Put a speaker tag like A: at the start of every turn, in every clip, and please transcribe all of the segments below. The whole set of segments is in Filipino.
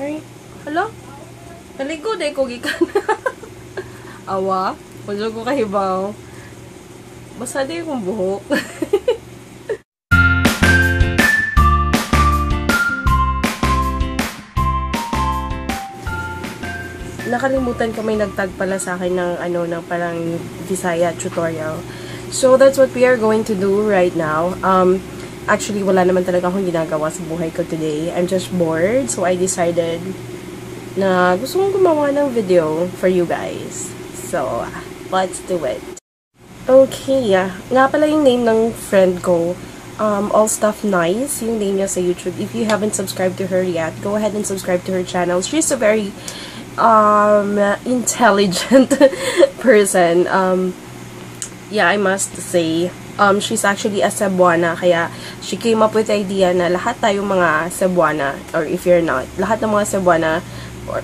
A: Ay, hala? Naligo day ko gikan. Awa, wala ko kahibaw. Basta di akong buhok. Nakalimutan ko may nagtag pala sa akin ng ng parang Visaya tutorial. So that's what we are going to do right now. Actually wala naman talaga akong ginagawa sa buhay ko today. I'm just bored, so I decided na gusto kong gumawa ng video for you guys. So let's do it. Okay, nga pala yung name ng friend ko. All Stuff Nice, yung name niya sa YouTube. If you haven't subscribed to her yet, go ahead and subscribe to her channel. She's a very intelligent person. Yeah, I must say. She's actually a Cebuana, kaya she came up with the idea na lahat tayong mga Cebuana, or if you're not, lahat ng mga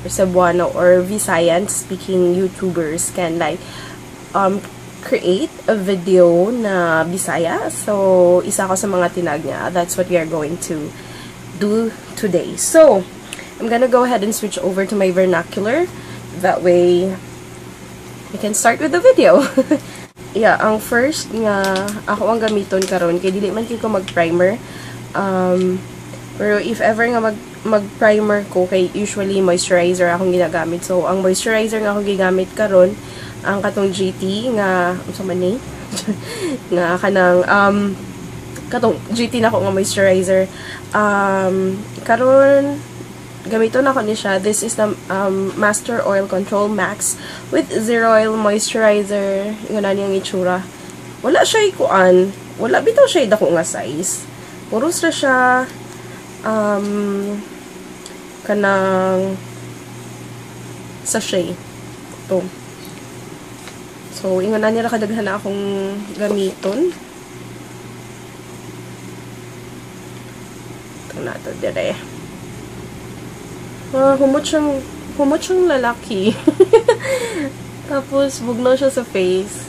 A: Cebuana or Visayan speaking YouTubers can like create a video na Bisaya. So, isa ko sa mga tinag niya. That's what we are going to do today. So, I'm gonna go ahead and switch over to my vernacular. That way, we can start with the video. Yeah, ang first nga, ako ang gamiton karon kay dili man ko mag-primer. Pero if ever nga mag-primer ko, kay usually moisturizer akong ginagamit. So, ang moisturizer nga akong gigamit karon ang katong GT nga, unsa man ni? nga kanang, katong GT na ako nga moisturizer. Karon, gamiton ako ni siya. This is the Master Oil Control Max with Zero Oil Moisturizer. Yung na niyang itsura. Wala siya ikuan. Wala bitaw siya dako nga size. Puros na siya kanang sachet. Ito. So, ingon na nila kadaghan na akong gamiton. Ito na ito, dire. Humot siyang lalaki. Tapos, bugnaw siya sa face.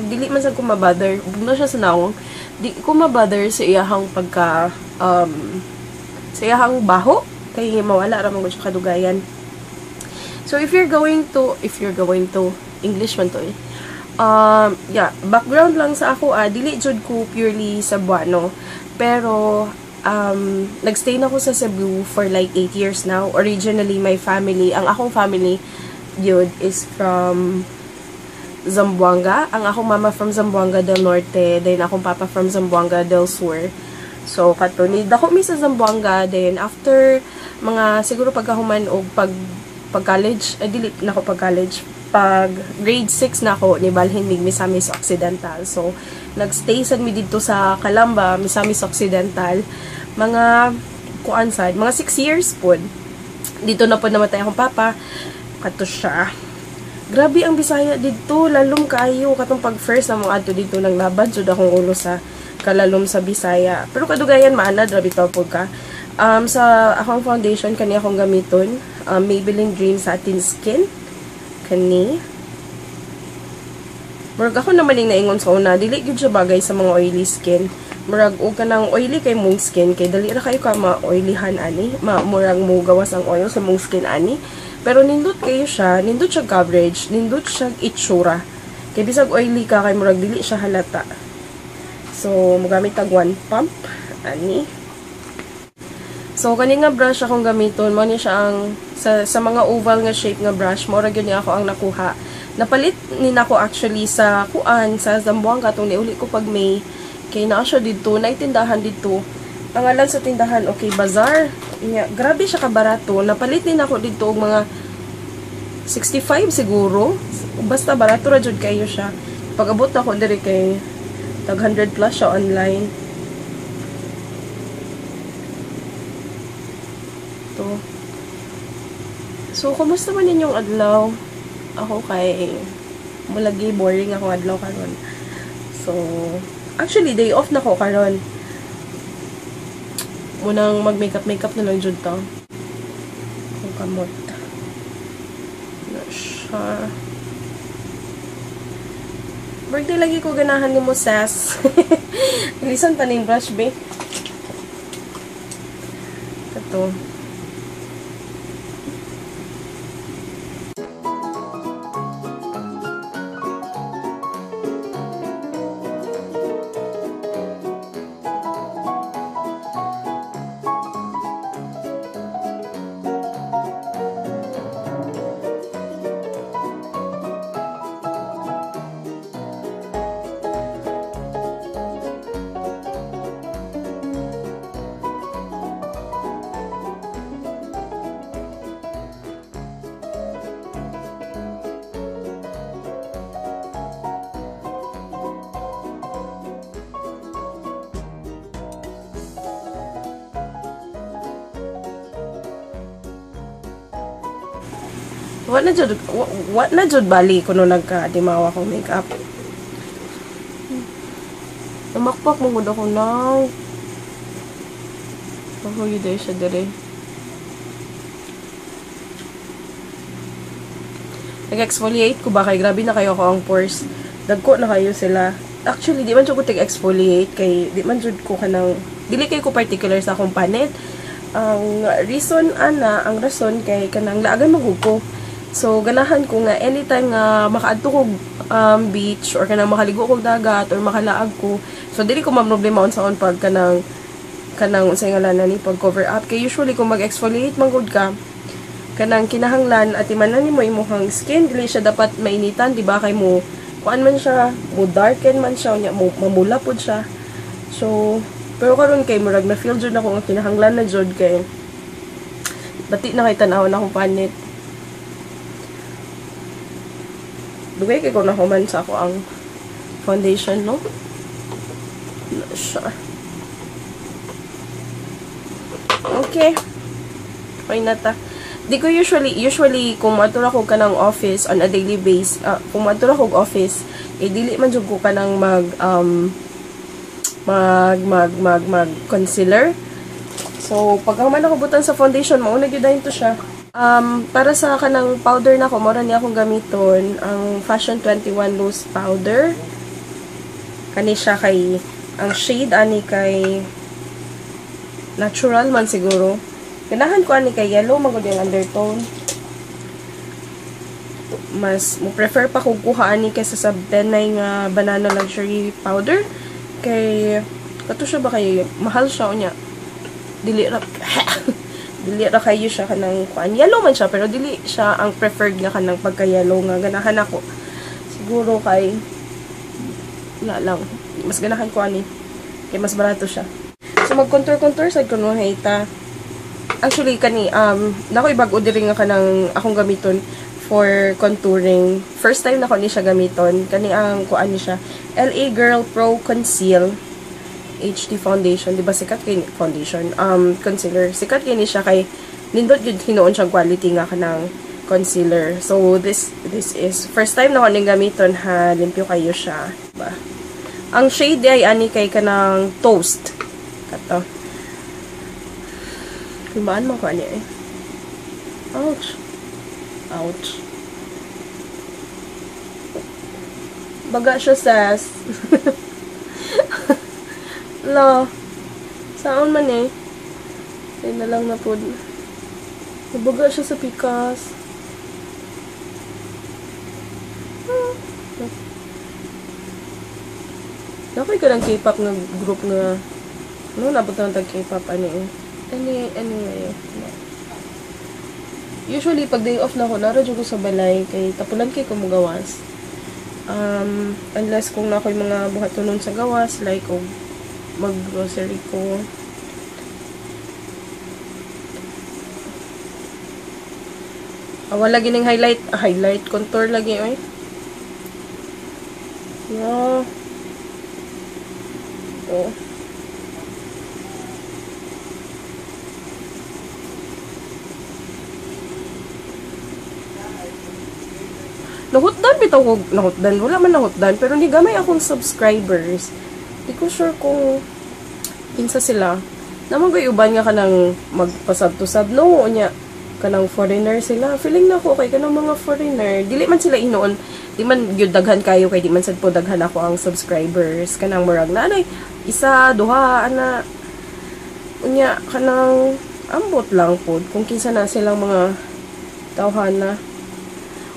A: Dili man sa kumabother. Bugnaw siya sa naong. Di kumabother sa iyahang pagka, sa iyahang baho. Kaya mawala ramang siya kadugayan. So, if you're going to, English man to eh. Yeah, background lang sa ako, dili jud ko purely Cebuano. Pero, nagstay na ako sa Cebu for like 8 years now. Originally, my family, ang akong family, yun, is from Zamboanga. Ang akong mama from Zamboanga del Norte, then akong papa from Zamboanga del Sur. So, katunid ako mi sa Zamboanga, then after, mga, siguro pagkahuman o pag-college, dili na ako pag-college, pag grade 6 na ako, nibalhin mig Misamis Occidental. So, nagstay sad mi dito sa Calamba, Misamis Occidental, mga kuansad, mga 6 years po. Dito na po namatay akong papa. Kato siya. Grabe ang Bisaya dito, lalom kaayo. Katong pag first na mga ato dito nang labad, jud akong ulo sa kalalom sa Bisaya. Pero kadugayan maanad, rabi tao po ka. Sa akong foundation, kani akong gamiton. Maybelline Dream Satin Skin. Kani. Murag ako naman yung naingon sa una, dili gyud siya bagay sa mga oily skin. Murag o ka ng oily kay mong skin, kay dali ra kayo ka ma-oilyhan ani. Murag mo gawas ang oil sa mong skin ani. Pero nindot kayo siya, nindot siya coverage, nindot siya itsura. Kay bisag oily ka, kay murag dili siya halata. So, magamit tag one pump ani. So, kani nga brush akong gamiton, mo ni siya ang sa mga oval nga shape nga brush, mo ra gyud ni ako ang nakuha. Napalit ni nako actually sa kuan sa Zamboanga tong niuli ko pag May. Kay naa siya dito, naitindahan dito. Pangalan sa tindahan, okay, Bazaar. Grabe siya kabarato. Napalit ni nako dito og mga 65 siguro. Basta barato ra jud kayo siya. Pag-abot ako diri kay tag 100 plus siya online. So, kumusta man ninyong adlaw? Ako kay mulagi boring ako adlaw karon. So, actually day off na ko karon. Munang mag-makeup na lang jud to. Kung kamot. Na siya. Birthday lagi ko ganahan ni mo sas. Lisan pa ning brush be. Ito. What na jud bali kuno nagka-dimawa ko makeup. Namakpak mo gud ako now. Oh, yun dahil siya dire. Nag-exfoliate ko ba? Kay grabe na kayo ko ang pores. Dagko na kayo sila. Actually, di man siya ko tig-exfoliate. Kay di man jud ko kanang... Dili kayo ko particular sa akong panit. Ang rason kay kanang laagan magugo. So, ganahan ko nga anytime nga makaadto ko beach or kanang makaligo ko dagat or makalaag ko. So, dili ko ma-problema unsaon pag kanang unsay ngalan ni pag cover up. Kay usually kung mag-exfoliate manggod ka, kanang kinahanglan at imanan nimo imong skin dili siya dapat mainitan, di ba? Kay mo kuan man siya, mo darken man siya, nya mamula pod siya. So, pero karon kay murag na feel jud ako nga kinahanglan na jud kay bati na kay tan-aw na akong panit. Dugay kay ko na human sa ako ang foundation, no? Na siya. Okay. Okay na ta. Di ko usually kung matura ko ka ng office on a daily basis, kung matura ko office, dili man jud ko ka ng mag concealer. So, pag man ako butan sa foundation, mauna gyud dayon to siya. Para sa kanang powder na ko, mura niya akong gamiton ang Fashion 21 loose powder. Kani siya kay ang shade ani kay natural man siguro. Ganahan ko ani kay yellow magud yung undertone. Mas mo prefer pa kung kuha ani kaysa sa Benay nga banana luxury powder. Kay kato siya ba kay mahal siya unya. Dili ra kayo siya kanang kuan. Yellow man siya pero dili siya ang preferred nga kanang pagka-yellow nga ganahan ako. Siguro kay wala lang. Mas ganahan ko ani. Kay mas barato siya. So mag-contour sad ko no hayta. Actually kani nako ibag-o diri nga kanang akong gamiton for contouring. First time na ko ni siya gamiton. Kani ang kuan ni siya. LA Girl Pro Conceal HD foundation. Di ba sikat kay foundation? Concealer. Sikat kay ni siya kay nindot yun hinuon siyang quality nga kanang concealer. So this is first time na ko ning gamiton ha. Limpyo kayo siya. Diba? Ang shade ay ani kay kanang toast. Kato. Limaan mo ko ani eh. Ouch. Ouch. Baga siya sas. Lo. Saan man eh. Ay na lang na po. Baga siya sa pikas. Nakay ka ng K-pop nga group nga. Ano nabot na tag K-pop ani eh. Anyway. Usually, pag day off na ako, naradyo ko sa balay, kay tapulan kay kumugawas. Unless kung na ako'y mga buhatonon sa gawas, like, kung mag-grocery ko. Wala gining highlight, contour lagi, oy. Yeah. Oh. Nahutdan bitaw ko, nahutdan. Wala man nahutdan, pero ni gamay akong subscribers. Di ko sure kung kinsa sila. Naman ba uban nga kanang magpasab-tusab? No, nya kanang foreigner sila. Feeling na ko kay kanang mga foreigner. Dili man sila inoon. Di man gyud daghan kayo kay di man sad po daghan ako ang subscribers. Kanang murag na anay, isa, duha, ana. Unya kanang ambot lang pod kung kinsa na silang mga tawhana.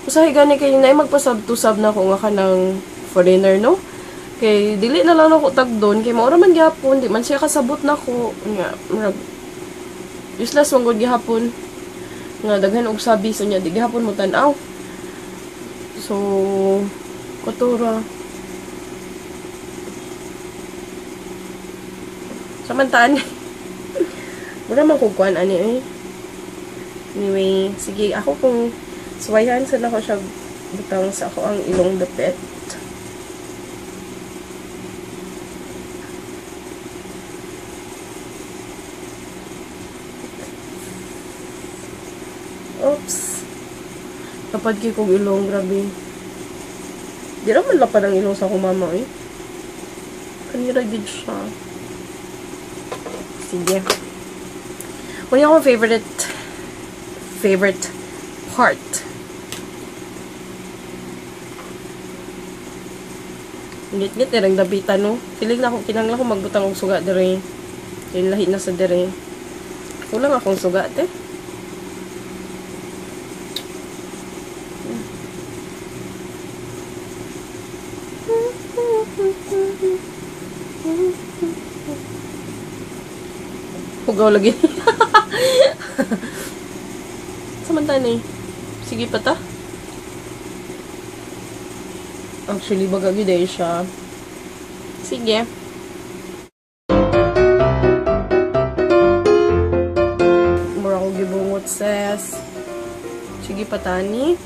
A: Usahay gani kay na magpasab-tusab na ko nga kanang foreigner, no? Kay dili na lang ako tag doon kay maura man gyapon, di man siya kasabot na ko. Nga murag useless man gud gyapon. Nga daghan og sabi so nya di gyapon mo tan-aw. So kutura. Samantaan. Mura man ko kuan ani eh. Anyway, sige ako kung suwayan sana ko siya butang sa ako ang ilong dapet. Oops. Tapad kay kong ilong, grabe. Di naman lapad ang ilong sa akong mama, eh. Kanira gid siya. Sige. Kung yung akong favorite part. Ngit-ngit nirang dabitan, no? Piling na ako, kinanglan ko magbutang og suga dire. Yung lahi na sa dire. Kulang akong suga, te. Hugaw lagi. Samantala eh. Sige pa ta. Actually, baga giday siya. Sige. Mura ko gibungot ses. Sige pa tani.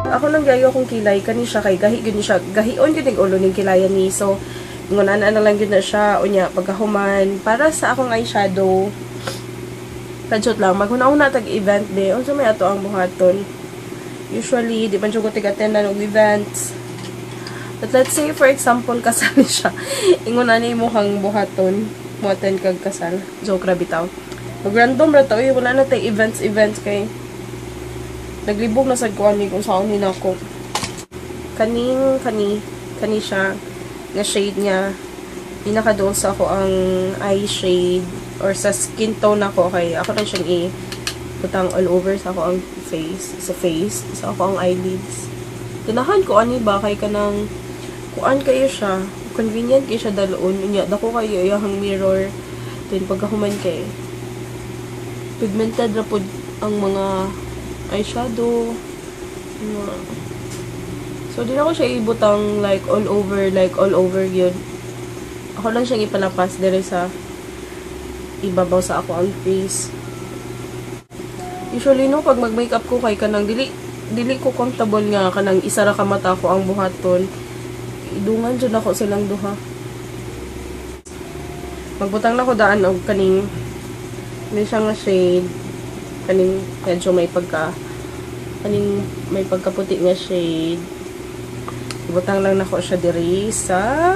A: Ako nang gayo akong kilay kani siya kay gahi gyud siya gahion gyud ang ulo ning kilayan ni, so ngunana na lang gyud na siya unya pagkahuman para sa akong eyeshadow kadjot lang maghuna-una tag event be unsa may ato ang buhaton. Usually di man jud ko tig-attend og events, but let's say for example kasal siya ingon ani mo hang buhaton mo attend kag kasal, joke ra bitaw mag random ra to wala na tay events kay naglibog na sad ko ani kung saan ni nako. Kani siya nga shade niya. Pinaka-dull sa ako ang eye shade or sa skin tone ako kay ako lang siyang putang all over sa ako ang face, sa ako ang eyelids. Tinahan ko ani ba kay kanang kuan kayo siya. Convenient kay siya dalon. Unya dako kayo iyang mirror. Then pagkahuman kay pigmented ra pud ang mga eyeshadow. So, di na ko siya ibutang like all over yun. Ako lang siyang ipalapas dire sa ibabaw sa ako ang face. Usually, no, pag mag-makeup ko kay kanang dili ko comfortable nga kanang isara ka mata ko ang buhaton. Idungan dyan ako silang duha. Magbutang na ko daan og kaning may siya nga shade. Kaning medyo may pagkaputi nga shade. Ibutang lang nako siya diri sa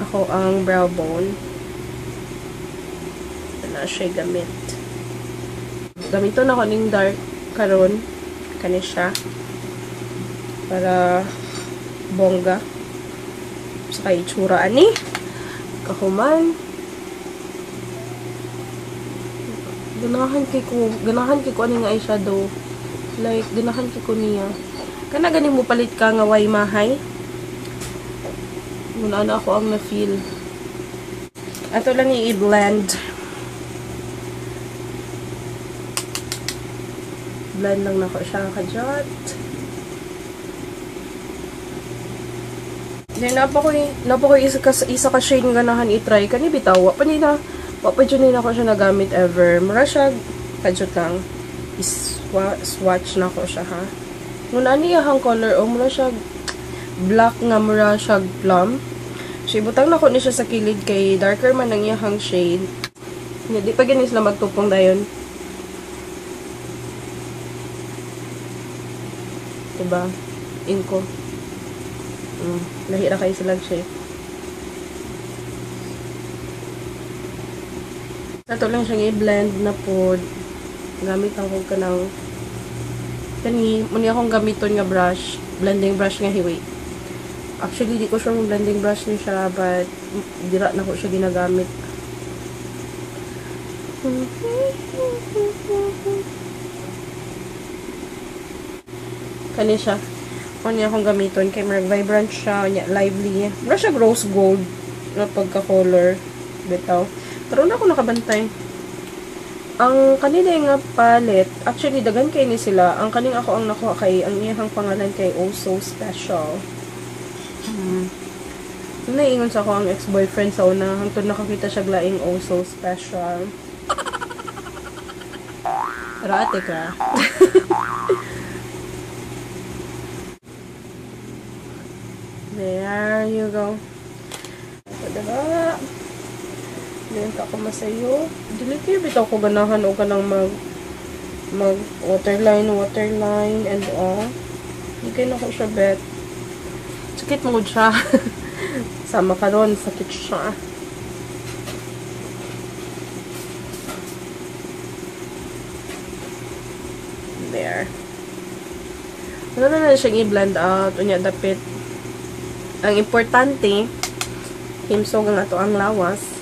A: ako ang brow bone. Na siya gamit. Gamito na ko ning dark karon kani siya para bongga sa kay itsura ani kahuman. Ganahan kay ko ani nga eyeshadow. Like ganahan kay ko niya. Kana gani mo palit ka nga way mahay. Muna na ako ang na-feel. Ato lang i-blend. Blend lang nako siya kajot. Then napa ko isa ka shade nga ganahan i-try kani bitaw pa ni na. Papadyonin ako siya nagamit ever. Mura siya, kadjot lang. Swatch na ko siya, ha. Muna niya ang color, mura siya black nga, mura siya plum. So, ibutang na ko ni siya sa kilid kay darker man ang iyahang shade. Hindi pa ganyan sila magtupong dayon. Diba? Inko. Lahira kayo silang shade. Nato lang siyang i-blend na po. Gamit ako kanang muna akong gamiton nga brush. Blending brush nga hiwi. Actually, di ko sure yung blending brush niya siya, but dira na ko siya ginagamit. Kani siya. O niya akong gamiton. Kay marag vibrant siya. O niya, lively. Mura siya rose gold na pagka-color. Bitaw. Pero na ako nakabantay. Ang kanila nga palette, actually, dagan kay ni sila. Ang kaning ako ang nakuha kay, ang iyang pangalan kay Oh So Special. Naiingon sa ako ang ex-boyfriend sa una. Hangtod nakakita siya glaing Oh So Special. Rate ka. There you go. Diba? Diyan ka ko masayo. Dili kayo bitaw ko ganahan o kanang mag waterline and all. Hindi kayo na ko siya bet. Sakit mo siya. Sama ka ron, sakit siya. There. Ano na siyang i-blend out. Unya, dapit. Ang importante, himsog nga to ang lawas.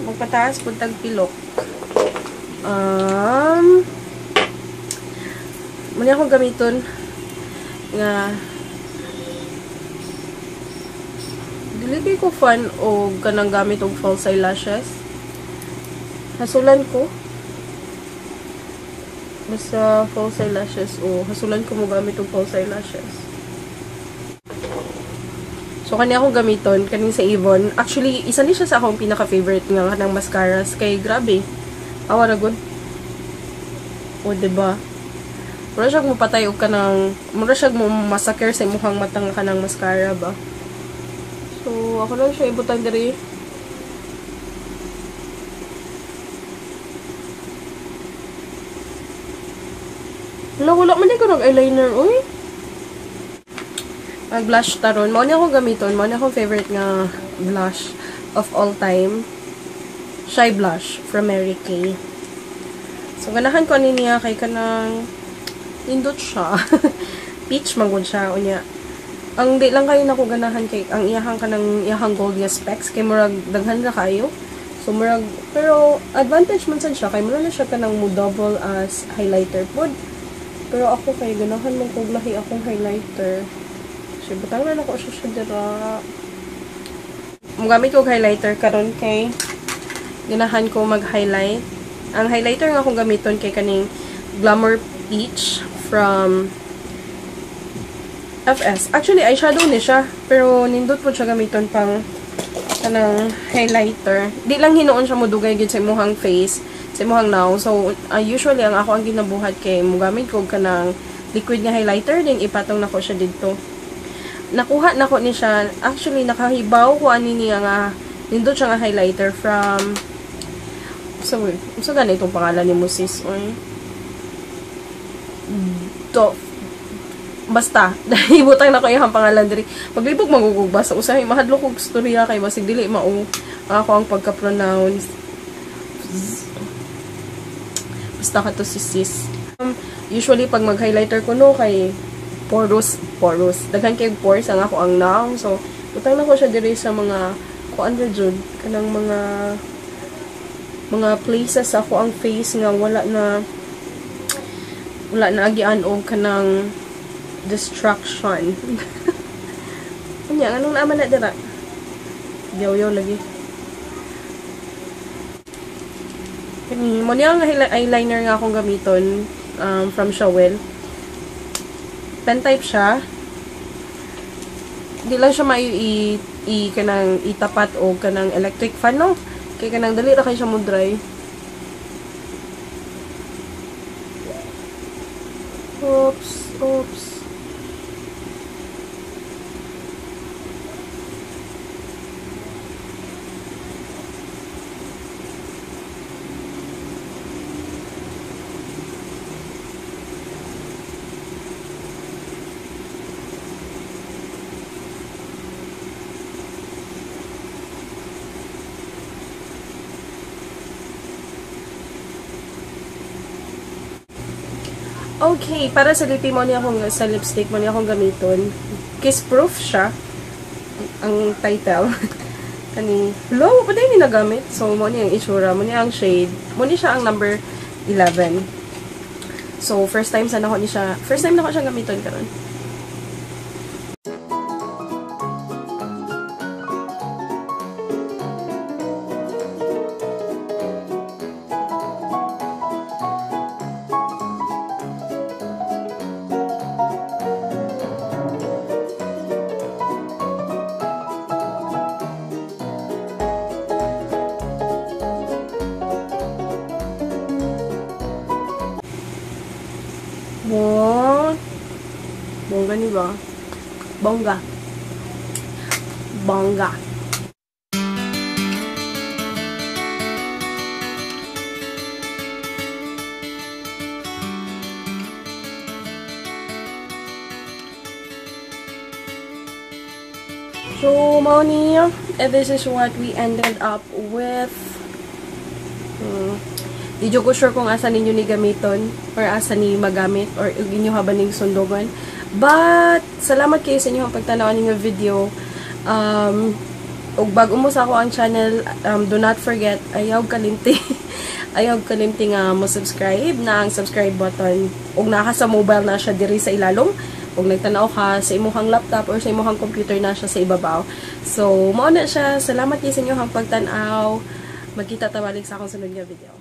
A: Magpataas po tagpilok. Muna akong gamiton nga dili ko fan o ganang gamit og false eyelashes. Hasulan ko. Basta false eyelashes o hasulan ko mo gamit og false eyelashes. So, kanya akong gamiton, kaning sa Avon. Actually, isa ni siya sa akong pinaka-favorite nga ng mascaras. Kay, grabe. Awa na good. O, diba? Mura siya mapatay o ka ng... Mura siya masakir sa imuhang matang ka ng mascara ba? So, ako lang siya ibutang diri. Wala man din ko nag-eyeliner, uy. Mag-blush taron. Mao ni ako gamiton. Mao ni akong favorite nga blush of all time. Shy Blush from Mary Kay. So, ganahan ko ani niya kay kanang nindot siya. Peach magod siya. Unya. Ang di lang kayo nako ganahan kay ang iyahang kanang iyahang gold nga specs kay murag daghan ra kayo. So, murag pero advantage man sad siya kay murag na siya kanang mo double as highlighter pod. Pero ako kay ganahan man kog lahi akong highlighter. Butang na ako siya dira. Magamit ko highlighter karon kay ganahan ko mag-highlight. Ang highlighter nga akong gamiton kay kaning Glamour Peach from FS. Actually, eyeshadow ni siya. Pero nindot po siya gamiton pang kanang highlighter. Di lang hinuon siya mudugay gid sa imuhang face, sa imuhang naw. So, usually, ang ako ang ginabuhat kay mugamit ko kanang liquid nga highlighter, din ipatong nako siya dito. Nakuha nako ni siya. Actually, nakahibaw ko ani niya nga nindot siya nga highlighter from so ganito itong pangalan ni mo sis. Basta, ibutang na ko yung pangalan diri. Paglibog magugugba sa usahay, mahadlo kong storya kay basig dili mao ako ang pagka-pronounce. Basta ka to sis. Usually, pag mag-highlighter ko no, kay porous. Daghan kay pores ang ako ang naong. So, butang na ko siya diri sa mga kuan ra jud kanang mga places ako ang face nga wala na agian og kanang distraction. Unya, anong naman na dira? Yaw lagi. Kani mo niya ang eyeliner nga akong gamiton from Showell. Pen type siya. Di lang siya kanang itapat o kanang electric fan, no? Kaya kanang dali ra kay siya mo dry. Oops. Okay, para sa lipi mo niya akong, sa lipstick mo niya akong gamiton. Kiss proof siya. Ang title. Kani, hello, pa din nagamit. So, mo niya ang itsura, mo niya ang shade. Mo niya siya ang number 11. So, first time na ako siya gamiton karon. Oh. Bongga ni ba? Bongga. Bongga. So, mao ni, this is what we ended up with. Di ko sure kung asa ninyo ni gamiton or asa ni magamit or inyo haban ning sundogan. But, salamat kayo sa inyo ang pagtanaw ninyo video. Ug bago mo sa ako ang channel, do not forget, ayaw kalimti. Ayaw kalimti nga mo subscribe na ang subscribe button. Ug naka sa mobile na siya diri sa ilalom. Kung nagtanaw ka sa imuhang laptop or sa imuhang computer na siya sa ibabaw. So, mao na siya. Salamat kayo sa inyo ang pagtanaw. Magkita ta balik sa akong sunod nga video.